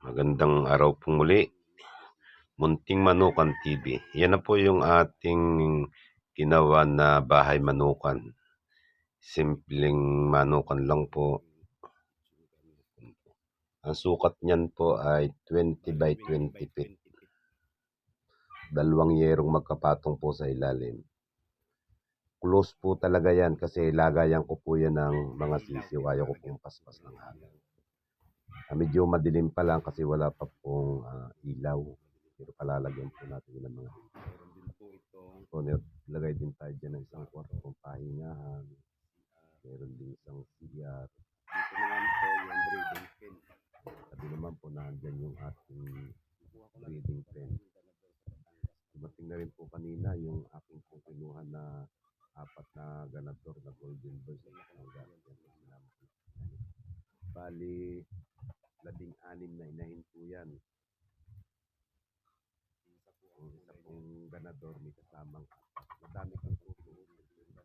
Magandang araw po muli, Munting Manukan TV. Yan na po yung ating ginawa na bahay manukan. Simpleng manukan lang po. Ang sukat niyan po ay 20 by 20 feet. Dalawang yerong magkapatong po sa ilalim. Close po talaga yan kasi lagayan ko po yan ng mga sisiw. Ayaw ko pong paspas ng hangin. Medyo madilim pa lang kasi wala pa pong ilaw. Pero palalagyan po natin ng mga so, lagay din tayo dyan ng isang kwartong pahingahan. Meron din isang CR. Dito naman po yung breeding pen. Sabi naman po nandyan yung ating breeding pen. Dumating na rin po kanina yung aking pong kinuha na 4 na ganador na golden boys. Bali, 16 na inahin po yan. Yung isa pong ganador may kasamang 4. Madami kang po yung ganador na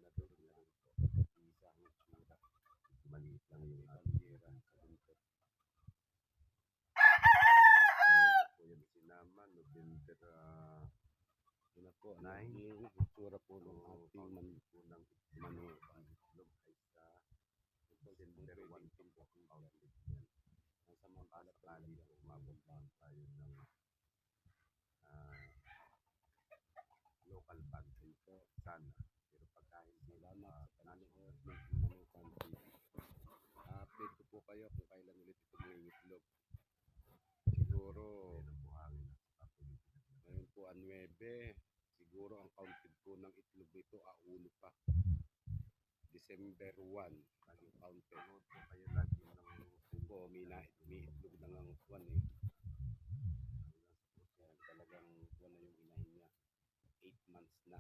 maliit lang yung ating gera. Po yung sinama, November na po, 9. Yung itsura po ng ating manunang manukan. Itlog ay sa December 1 po ang outlet niyan. Ang samantala tali po, umabot lang tayo ng local band ito sana. Pero pagka hindi nanonood ng manukan update ko po kayo kung kailan ulit ito may itlog. Siguro ngayon po ang 9, siguro ang counted po ng itlog nito ulo pa. December 1 ang counted po kayo lagi ng po may itlog na ng 1 eh. Talagang 1 na yung inahin niya. 8 months na.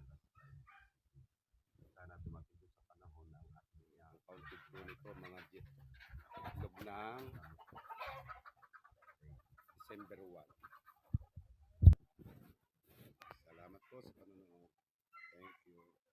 Sana dumating sa panahon ng ating counted po nito mga itlog ng December 1. Salamat po sa panonood. Thank you.